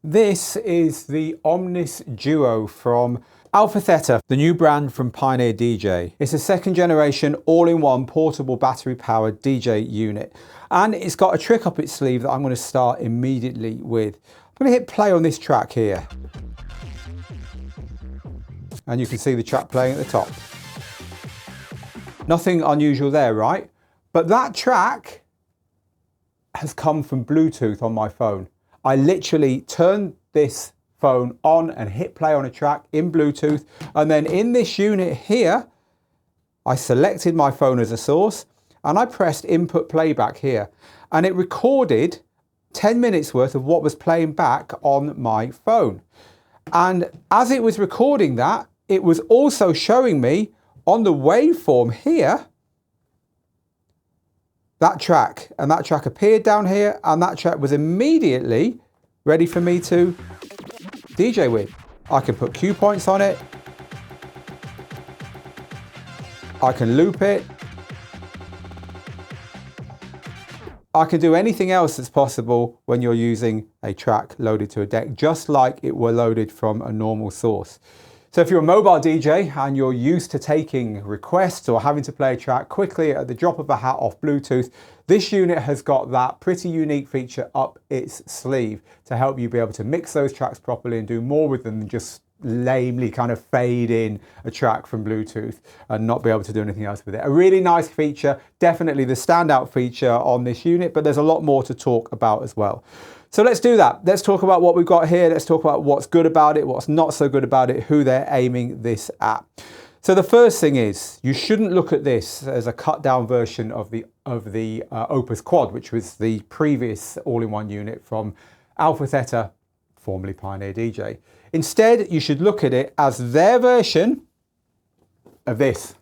This is the Omnis Duo from AlphaTheta, the new brand from Pioneer DJ. It's a second generation all-in-one portable battery powered DJ unit. And it's got a trick up its sleeve that I'm going to start immediately with. I'm going to hit play on this track here. And you can see the track playing at the top. Nothing unusual there, right? But that track has come from Bluetooth on my phone. I literally turned this phone on and hit play on a track in Bluetooth. And then in this unit here, I selected my phone as a source and I pressed input playback here. And it recorded 10 minutes worth of what was playing back on my phone. And as it was recording that, it was also showing me on the waveform here, that track, and that track appeared down here, and that track was immediately ready for me to DJ with. I can put cue points on it, I can loop it, I can do anything else that's possible when you're using a track loaded to a deck, just like it were loaded from a normal source. So if you're a mobile DJ and you're used to taking requests or having to play a track quickly at the drop of a hat off Bluetooth, this unit has got that pretty unique feature up its sleeve to help you be able to mix those tracks properly and do more with them than just lamely kind of fade in a track from Bluetooth and not be able to do anything else with it. A really nice feature, definitely the standout feature on this unit, but there's a lot more to talk about as well. So let's do that. Let's talk about what we've got here. Let's talk about what's good about it, what's not so good about it, who they're aiming this at. So the first thing is, you shouldn't look at this as a cut down version of the Opus Quad, which was the previous all-in-one unit from AlphaTheta, formerly Pioneer DJ. Instead, you should look at it as their version of this,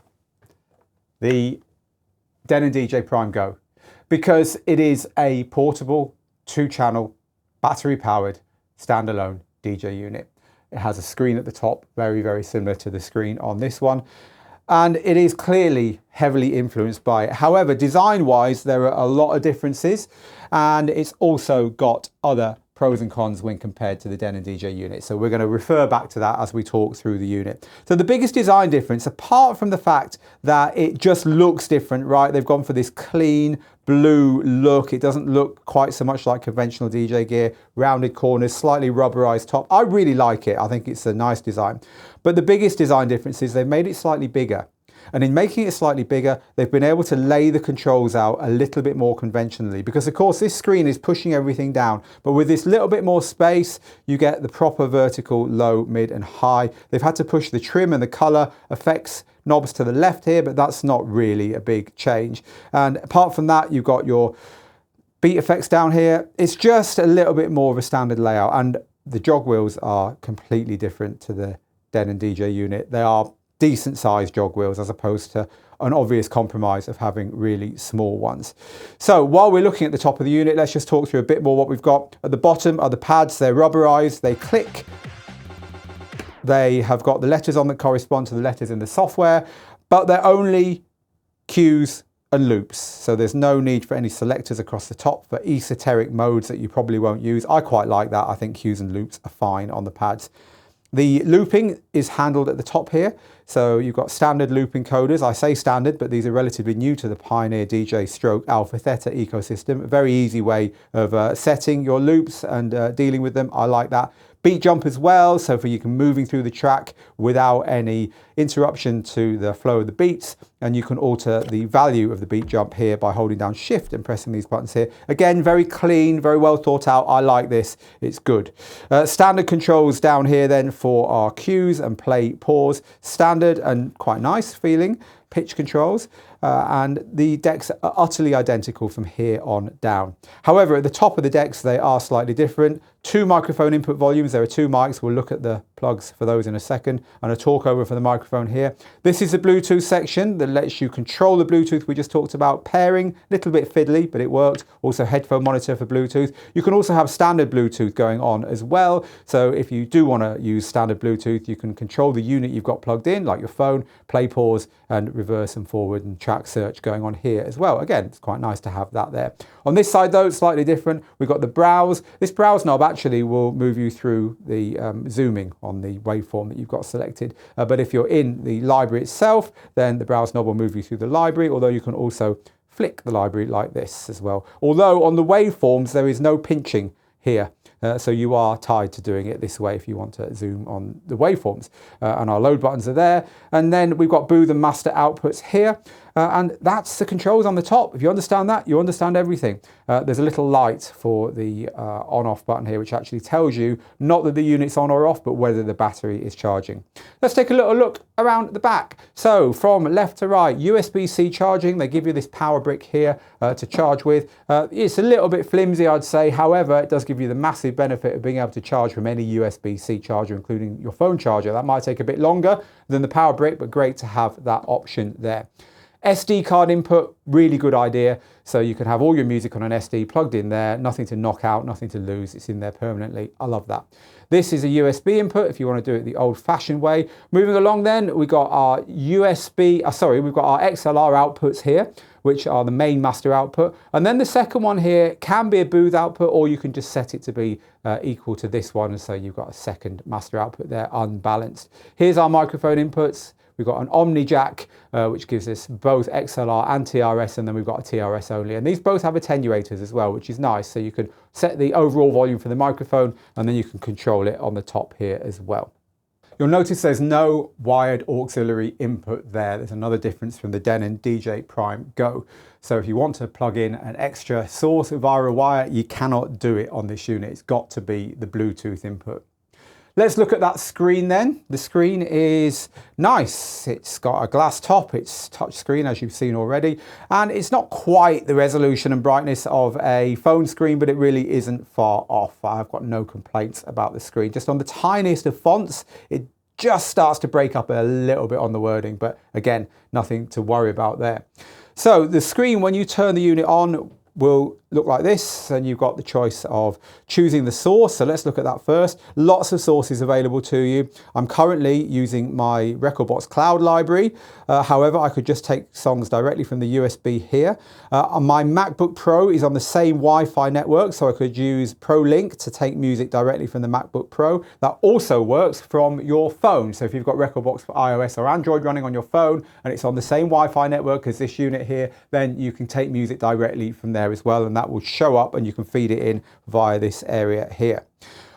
the Denon DJ Prime Go, because it is a portable 2-channel battery powered standalone DJ unit. It has a screen at the top, very, very similar to the screen on this one. And it is clearly heavily influenced by it. However, design-wise, there are a lot of differences, and it's also got other pros and cons when compared to the Denon DJ unit. So we're going to refer back to that as we talk through the unit. So the biggest design difference, apart from the fact that it just looks different, right? They've gone for this clean blue look. It doesn't look quite so much like conventional DJ gear. Rounded corners, slightly rubberized top. I really like it. I think it's a nice design. But the biggest design difference is they've made it slightly bigger. And in making it slightly bigger, they've been able to lay the controls out a little bit more conventionally, because of course this screen is pushing everything down, but with this little bit more space, you get the proper vertical, low, mid and high. They've had to push the trim and the color effects knobs to the left here, but that's not really a big change. And apart from that, you've got your beat effects down here. It's just a little bit more of a standard layout, and the jog wheels are completely different to the Denon DJ unit. They are decent sized jog wheels as opposed to an obvious compromise of having really small ones. So while we're looking at the top of the unit, let's just talk through a bit more what we've got. At the bottom are the pads. They're rubberized, they click. They have got the letters on that correspond to the letters in the software, but they're only cues and loops. So there's no need for any selectors across the top for esoteric modes that you probably won't use. I quite like that. I think cues and loops are fine on the pads. The looping is handled at the top here. So you've got standard loop encoders. I say standard, but these are relatively new to the Pioneer DJ stroke AlphaTheta ecosystem. A very easy way of setting your loops and dealing with them. I like that. Beat jump as well, so for you can moving through the track without any interruption to the flow of the beats, and you can alter the value of the beat jump here by holding down shift and pressing these buttons here. Again, very clean, very well thought out. I like this, it's good. Standard controls down here then for our cues and play, pause. Standard and quite nice feeling pitch controls, and the decks are utterly identical from here on down. However, at the top of the decks, they are slightly different. 2 microphone input volumes. There are 2 mics. We'll look at the plugs for those in a second, and a talk over for the microphone here. This is the Bluetooth section that lets you control the Bluetooth we just talked about. Pairing, a little bit fiddly, but it worked. Also headphone monitor for Bluetooth. You can also have standard Bluetooth going on as well. So if you do want to use standard Bluetooth, you can control the unit you've got plugged in, like your phone, play, pause, and reverse and forward and track search going on here as well. Again, it's quite nice to have that there. On this side though, it's slightly different. We've got the browse. This browse knob actually will move you through the zooming on the waveform that you've got selected. But if you're in the library itself, then the browse knob will move you through the library, although you can also flick the library like this as well. Although on the waveforms, there is no pinching here. So you are tied to doing it this way if you want to zoom on the waveforms. And our load buttons are there. And then we've got booth and master outputs here. And that's the controls on the top. If you understand that, you understand everything. There's a little light for the on-off button here, which actually tells you not that the unit's on or off, but whether the battery is charging. Let's take a little look around the back. So from left to right, USB-C charging. They give you this power brick here to charge with. It's a little bit flimsy, I'd say. However, it does give you the massive benefit of being able to charge from any USB-C charger, including your phone charger. That might take a bit longer than the power brick, but great to have that option there. SD card input, really good idea. So you can have all your music on an SD plugged in there, nothing to knock out, nothing to lose. It's in there permanently. I love that. This is a USB input if you want to do it the old-fashioned way. Moving along then, we've got our we've got our XLR outputs here, which are the main master output. And then the second one here can be a booth output, or you can just set it to be equal to this one. And so you've got a second master output there, unbalanced. Here's our microphone inputs. We've got an Omni jack, which gives us both XLR and TRS, and then we've got a TRS only. And these both have attenuators as well, which is nice. So you can set the overall volume for the microphone, and then you can control it on the top here as well. You'll notice there's no wired auxiliary input there. There's another difference from the Denon DJ Prime Go. So if you want to plug in an extra source via a wire, you cannot do it on this unit. It's got to be the Bluetooth input. Let's look at that screen then. The screen is nice. It's got a glass top, it's touch screen as you've seen already, and it's not quite the resolution and brightness of a phone screen, but it really isn't far off. I've got no complaints about the screen. Just on the tiniest of fonts, it just starts to break up a little bit on the wording, but again, nothing to worry about there. So the screen, when you turn the unit on, will look like this, and you've got the choice of choosing the source. So let's look at that first. Lots of sources available to you. I'm currently using my Rekordbox cloud library. However, I could just take songs directly from the USB here. My MacBook Pro is on the same Wi-Fi network, so I could use ProLink to take music directly from the MacBook Pro. That also works from your phone. So if you've got Rekordbox for iOS or Android running on your phone, and it's on the same Wi-Fi network as this unit here, then you can take music directly from there as well, and that will show up and you can feed it in via this area here.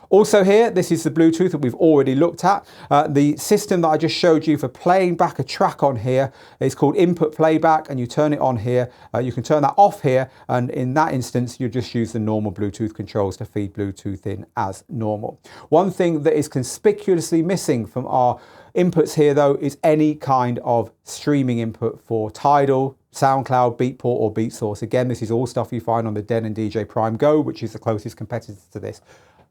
Also here, this is the Bluetooth that we've already looked at. The system that I just showed you for playing back a track on here is called input playback, and you turn it on here. You can turn that off here, and in that instance, you just use the normal Bluetooth controls to feed Bluetooth in as normal. One thing that is conspicuously missing from our inputs here though is any kind of streaming input for Tidal, SoundCloud, Beatport or BeatSource. Again, this is all stuff you find on the Denon DJ Prime Go, which is the closest competitor to this.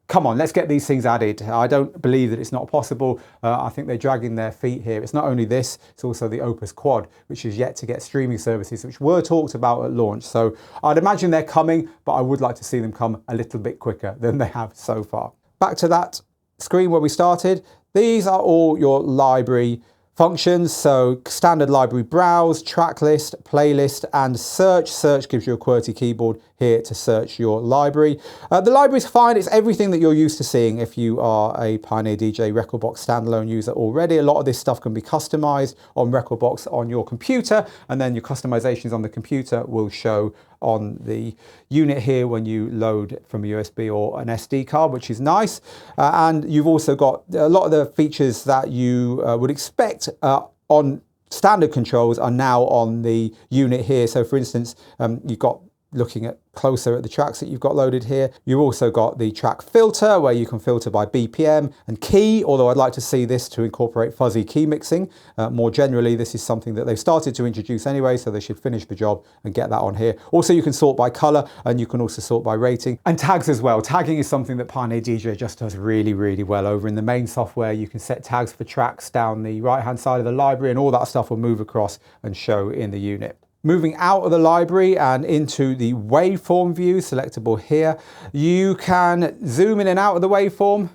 Come on, let's get these things added. I don't believe that it's not possible. I think they're dragging their feet here. It's not only this, it's also the Opus Quad, which is yet to get streaming services, which were talked about at launch. So I'd imagine they're coming, but I would like to see them come a little bit quicker than they have so far. Back to that screen where we started. These are all your library functions. So standard library browse, track list, playlist, and search. Search gives you a QWERTY keyboard here to search your library. The library's fine. It's everything that you're used to seeing if you are a Pioneer DJ Rekordbox standalone user already. A lot of this stuff can be customized on Rekordbox on your computer, and then your customizations on the computer will show on the unit here when you load from a USB or an SD card, which is nice. And you've also got a lot of the features that you would expect on standard controls are now on the unit here. So for instance, you've got, looking at closer at the tracks that you've got loaded here, you've also got the track filter where you can filter by BPM and key, although I'd like to see this to incorporate fuzzy key mixing. More generally, this is something that they've started to introduce anyway, so they should finish the job and get that on here. Also, you can sort by color, and you can also sort by rating, and tags as well. Tagging is something that Pioneer DJ just does really, really well. Over in the main software, you can set tags for tracks down the right-hand side of the library, and all that stuff will move across and show in the unit. Moving out of the library and into the waveform view, selectable here, you can zoom in and out of the waveform.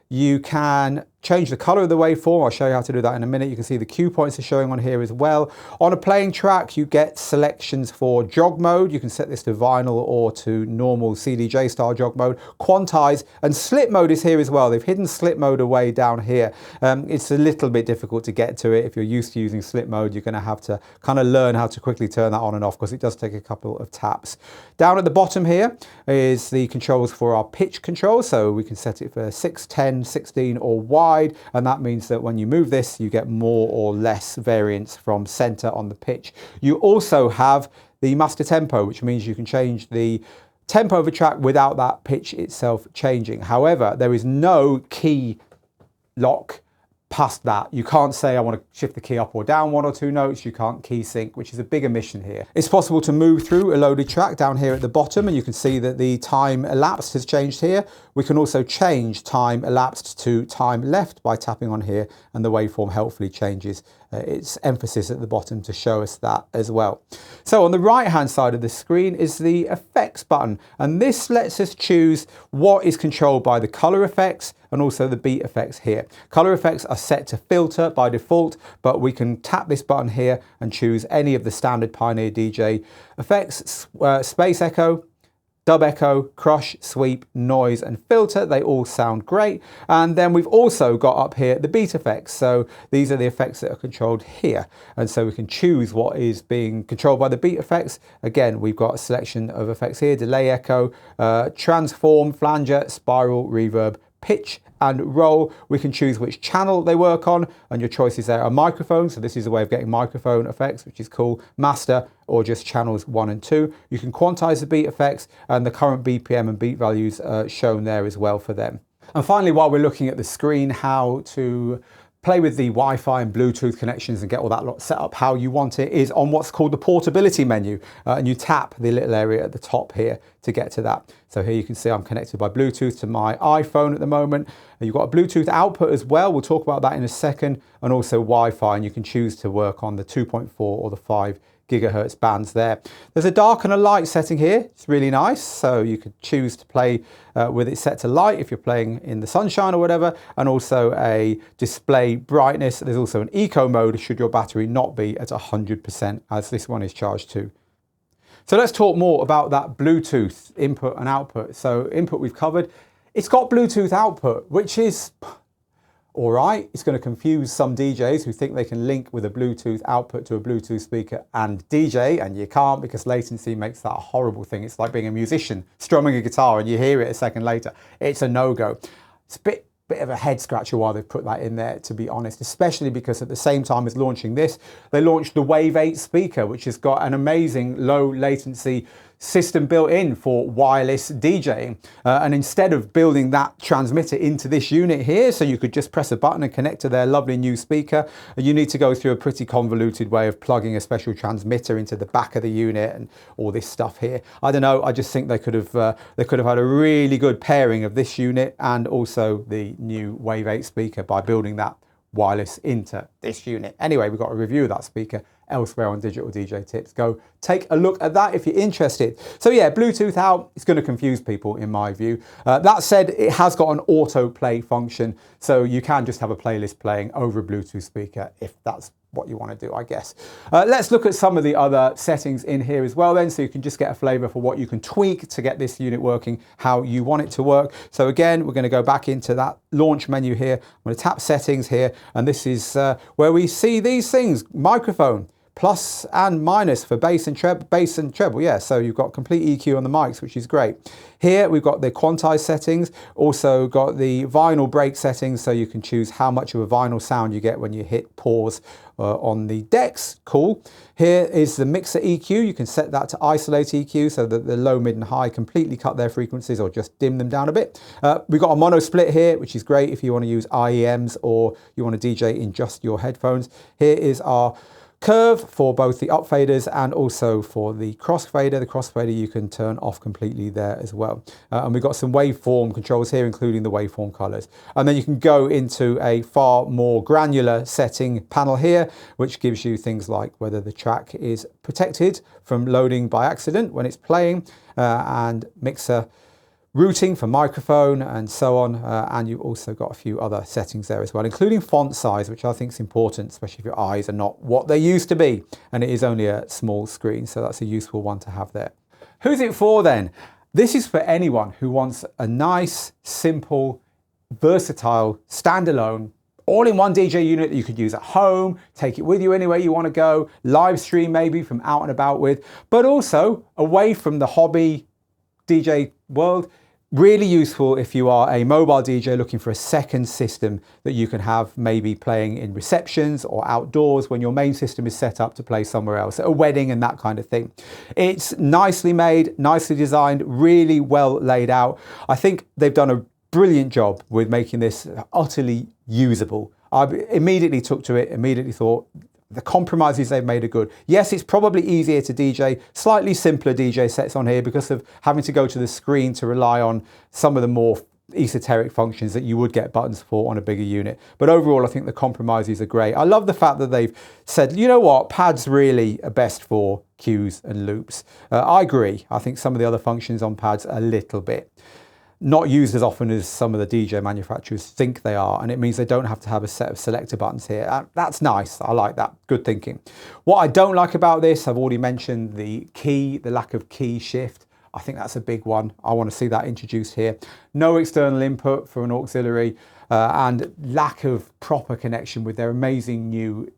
You can change the color of the waveform. I'll show you how to do that in a minute. You can see the cue points are showing on here as well. On a playing track, you get selections for jog mode. You can set this to vinyl or to normal CDJ style jog mode. Quantize and slip mode is here as well. They've hidden slip mode away down here. It's a little bit difficult to get to it. If you're used to using slip mode, you're going to have to kind of learn how to quickly turn that on and off because it does take a couple of taps. Down at the bottom here is the controls for our pitch control. So we can set it for 6, 10, 16 or wide. And that means that when you move this, you get more or less variance from center on the pitch. You also have the master tempo, which means you can change the tempo of a track without that pitch itself changing. However, there is no key lock past that. You can't say I want to shift the key up or down 1 or 2 notes. You can't key sync, which is a big omission here. It's possible to move through a loaded track down here at the bottom, and you can see that the time elapsed has changed here. We can also change time elapsed to time left by tapping on here, and the waveform helpfully changes its emphasis at the bottom to show us that as well. So on the right hand side of the screen is the effects button, and this lets us choose what is controlled by the color effects and also the beat effects here. Color effects are set to filter by default, but we can tap this button here and choose any of the standard Pioneer DJ effects, space echo, dub echo, crush, sweep, noise and filter. They all sound great. And then we've also got up here the beat effects. So these are the effects that are controlled here. And so we can choose what is being controlled by the beat effects. Again, we've got a selection of effects here: delay echo, transform, flanger, spiral, reverb, pitch and roll. We can choose which channel they work on, and your choices there are microphone, so this is a way of getting microphone effects, which is cool, master, or just channels 1 and 2. You can quantize the beat effects, and the current BPM and beat values are shown there as well for them. And finally, while we're looking at the screen, how to play with the Wi-Fi and Bluetooth connections and get all that lot set up how you want it is on what's called the portability menu, and you tap the little area at the top here to get to that. So here you can see I'm connected by Bluetooth to my iPhone at the moment. You've got a Bluetooth output as well. We'll talk about that in a second, and also Wi-Fi, and you can choose to work on the 2.4 or the 5 gigahertz bands there. There's a dark and a light setting here. It's really nice. So you could choose to play with it set to light if you're playing in the sunshine or whatever, and also a display brightness. There's also an eco mode should your battery not be at 100%, as this one is charged to. So let's talk more about that Bluetooth input and output. So input we've covered. It's got Bluetooth output, which is all right. It's going to confuse some DJs who think they can link with a Bluetooth output to a Bluetooth speaker and DJ, and you can't, because latency makes that a horrible thing. It's like being a musician strumming a guitar and you hear it a second later. It's a no-go. It's a bit of a head scratcher why they've put that in there, to be honest, especially because at the same time as launching this, they launched the Wave 8 speaker, which has got an amazing low latency system built in for wireless DJing. And instead of building that transmitter into this unit here, so you could just press a button and connect to their lovely new speaker, you need to go through a pretty convoluted way of plugging a special transmitter into the back of the unit and all this stuff here. I don't know, I just think they could have had a really good pairing of this unit and also the new Wave 8 speaker by building that wireless into this unit. Anyway, we've got a review of that speaker elsewhere on Digital DJ Tips. Go take a look at that if you're interested. So yeah, Bluetooth out, it's going to confuse people in my view. That said, it has got an autoplay function, so you can just have a playlist playing over a Bluetooth speaker if that's what you want to do, I guess. Let's look at some of the other settings in here as well then, so you can just get a flavor for what you can tweak to get this unit working how you want it to work. So again, we're going to go back into that launch menu here. I'm going to tap settings here, and this is where we see these things: microphone, plus and minus for bass and treble, yeah, so you've got complete EQ on the mics, which is great. Here we've got the quantize settings, also got the vinyl break settings, so you can choose how much of a vinyl sound you get when you hit pause on the decks. Cool. Here is the mixer EQ. You can set that to isolate EQ so that the low, mid and high completely cut their frequencies or just dim them down a bit. We've got a mono split here, which is great if you want to use IEMs or you want to DJ in just your headphones. Here is our curve for both the up faders and also for the crossfader. The crossfader you can turn off completely there as well. And we've got some waveform controls here, including the waveform colors. And then you can go into a far more granular setting panel here, which gives you things like whether the track is protected from loading by accident when it's playing, and mixer routing for microphone and so on, and you've also got a few other settings there as well, including font size, which I think is important, especially if your eyes are not what they used to be, and it is only a small screen, so that's a useful one to have there. Who's it for then? This is for anyone who wants a nice, simple, versatile, standalone, all-in-one DJ unit that you could use at home, take it with you anywhere you want to go, live stream maybe from out and about with, but also away from the hobby DJ world. Really useful if you are a mobile DJ looking for a second system that you can have maybe playing in receptions or outdoors when your main system is set up to play somewhere else, at a wedding and that kind of thing. It's nicely made, nicely designed, really well laid out. I think they've done a brilliant job with making this utterly usable. I immediately took to it, immediately thought, the compromises they've made are good. Yes, it's probably easier to DJ, slightly simpler DJ sets on here because of having to go to the screen to rely on some of the more esoteric functions that you would get buttons for on a bigger unit. But overall, I think the compromises are great. I love the fact that they've said, you know what, pads really are best for cues and loops. I agree. I think some of the other functions on pads are a little bit not used as often as some of the DJ manufacturers think they are, and it means they don't have to have a set of selector buttons here. That's nice. I like that. Good thinking. What I don't like about this, I've already mentioned the lack of key shift. I think that's a big one. I want to see that introduced here. No external input for an auxiliary, and lack of proper connection with their amazing new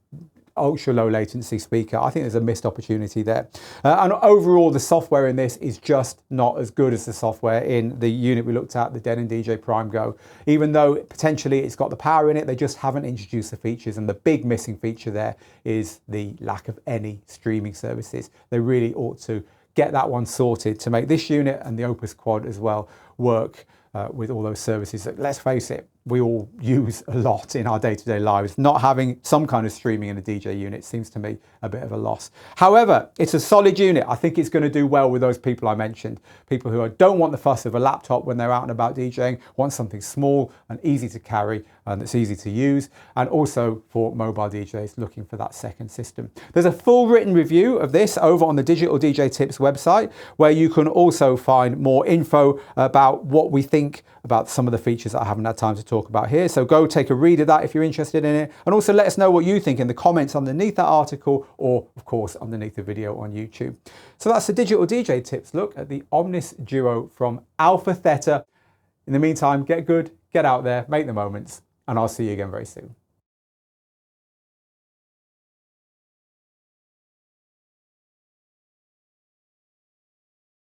ultra low latency speaker. I think there's a missed opportunity there. And overall, the software in this is just not as good as the software in the unit we looked at, the Denon DJ Prime Go. Even though potentially it's got the power in it, they just haven't introduced the features. And the big missing feature there is the lack of any streaming services. They really ought to get that one sorted to make this unit and the Opus Quad as well work with all those services that, let's face it, we all use a lot in our day-to-day lives. Not having some kind of streaming in a DJ unit seems to me a bit of a loss. However, it's a solid unit. I think it's going to do well with those people I mentioned. People who don't want the fuss of a laptop when they're out and about DJing, want something small and easy to carry and that's easy to use, and also for mobile DJs looking for that second system. There's a full written review of this over on the Digital DJ Tips website, where you can also find more info about what we think about some of the features that I haven't had time to talk about here. So go take a read of that if you're interested in it, and also let us know what you think in the comments underneath that article, or of course underneath the video on YouTube. So that's the Digital DJ Tips look at the Omnis Duo from AlphaTheta. In the meantime, get good, get out there, make the moments, and I'll see you again very soon.